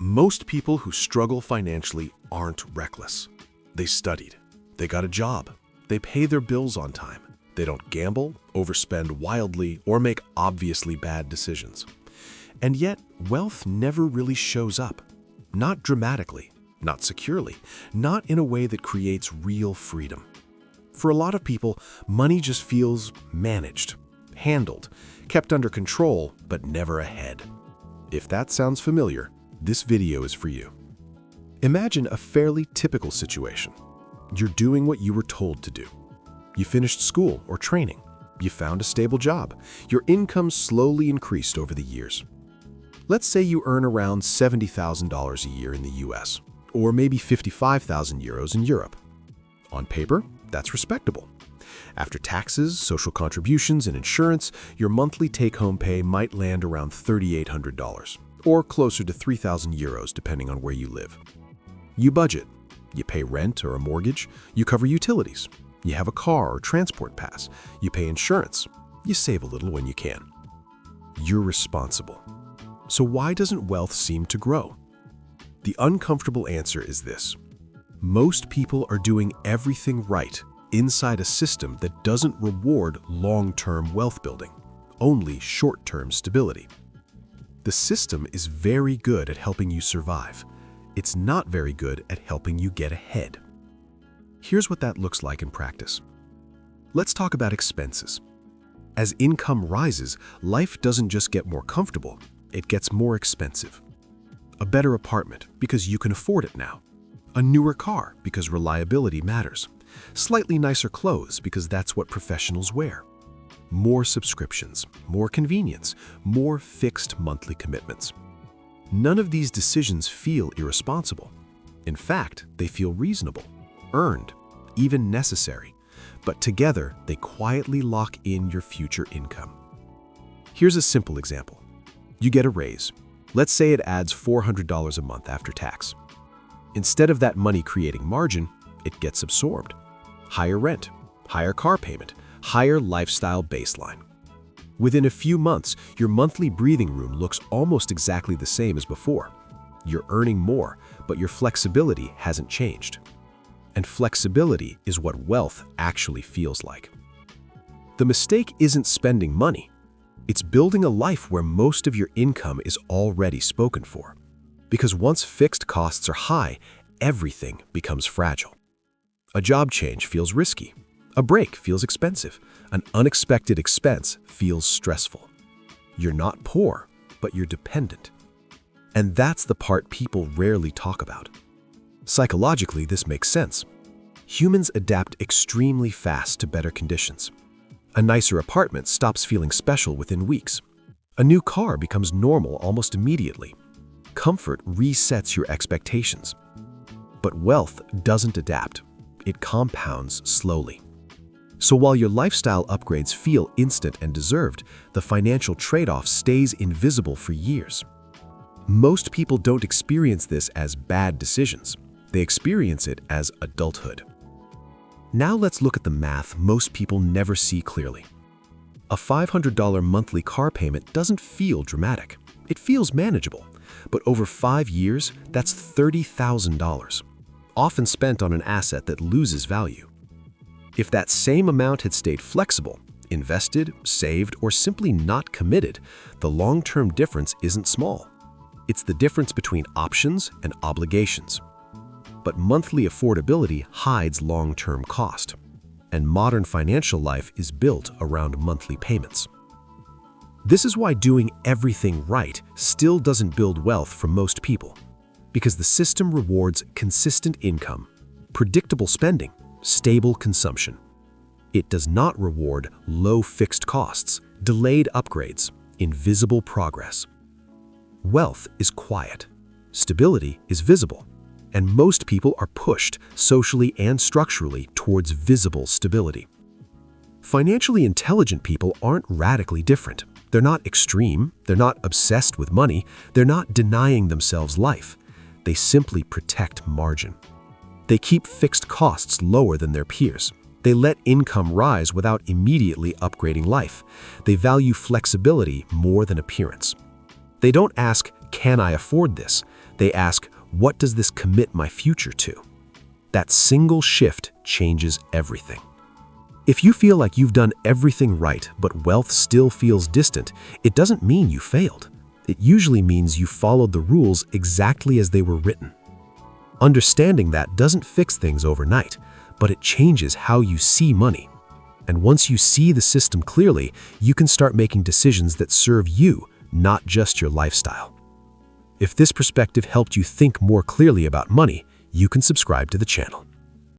Most people who struggle financially aren't reckless. They studied, they got a job, they pay their bills on time, they don't gamble, overspend wildly, or make obviously bad decisions. And yet, wealth never really shows up. Not dramatically, not securely, not in a way that creates real freedom. For a lot of people, money just feels managed, handled, kept under control, but never ahead. If that sounds familiar, this video is for you. Imagine a fairly typical situation. You're doing what you were told to do. You finished school or training. You found a stable job. Your income slowly increased over the years. Let's say you earn around $70,000 a year in the US, or maybe 55,000 euros in Europe. On paper, that's respectable. After taxes, social contributions, and insurance, your monthly take-home pay might land around $3,800, or closer to 3,000 euros depending on where you live. You budget. You pay rent or a mortgage. You cover utilities. You have a car or transport pass. You pay insurance. You save a little when you can. You're responsible. So why doesn't wealth seem to grow? The uncomfortable answer is this. Most people are doing everything right inside a system that doesn't reward long-term wealth building, only short-term stability. The system is very good at helping you survive. It's not very good at helping you get ahead. Here's what that looks like in practice. Let's talk about expenses. As income rises, life doesn't just get more comfortable, it gets more expensive. A better apartment because you can afford it now. A newer car because reliability matters. Slightly nicer clothes because that's what professionals wear. More subscriptions, more convenience, more fixed monthly commitments. None of these decisions feel irresponsible. In fact, they feel reasonable, earned, even necessary. But together, they quietly lock in your future income. Here's a simple example. You get a raise. Let's say it adds $400 a month after tax. Instead of that money creating margin, it gets absorbed. Higher rent, higher car payment, higher lifestyle baseline. Within a few months, your monthly breathing room looks almost exactly the same as before. You're earning more, but your flexibility hasn't changed. And flexibility is what wealth actually feels like. The mistake isn't spending money. It's building a life where most of your income is already spoken for. Because once fixed costs are high, everything becomes fragile. A job change feels risky. A break feels expensive. An unexpected expense feels stressful. You're not poor, but you're dependent. And that's the part people rarely talk about. Psychologically, this makes sense. Humans adapt extremely fast to better conditions. A nicer apartment stops feeling special within weeks. A new car becomes normal almost immediately. Comfort resets your expectations. But wealth doesn't adapt. It compounds slowly. So while your lifestyle upgrades feel instant and deserved, the financial trade-off stays invisible for years. Most people don't experience this as bad decisions. They experience it as adulthood. Now let's look at the math most people never see clearly. A $500 monthly car payment doesn't feel dramatic. It feels manageable. But over 5 years, that's $30,000, often spent on an asset that loses value. If that same amount had stayed flexible, invested, saved, or simply not committed, the long-term difference isn't small. It's the difference between options and obligations. But monthly affordability hides long-term cost, and modern financial life is built around monthly payments. This is why doing everything right still doesn't build wealth for most people, because the system rewards consistent income, predictable spending, stable consumption. It does not reward low fixed costs, delayed upgrades, invisible progress. Wealth is quiet, stability is visible, and most people are pushed socially and structurally towards visible stability. Financially intelligent people aren't radically different. They're not extreme, they're not obsessed with money, they're not denying themselves life. They simply protect margin. They keep fixed costs lower than their peers. They let income rise without immediately upgrading life. They value flexibility more than appearance. They don't ask, "Can I afford this?" They ask, what does this commit my future to? That single shift changes everything. If you feel like you've done everything right, but wealth still feels distant, it doesn't mean you failed. It usually means you followed the rules exactly as they were written. Understanding that doesn't fix things overnight, but it changes how you see money. And once you see the system clearly, you can start making decisions that serve you, not just your lifestyle. If this perspective helped you think more clearly about money, you can subscribe to the channel.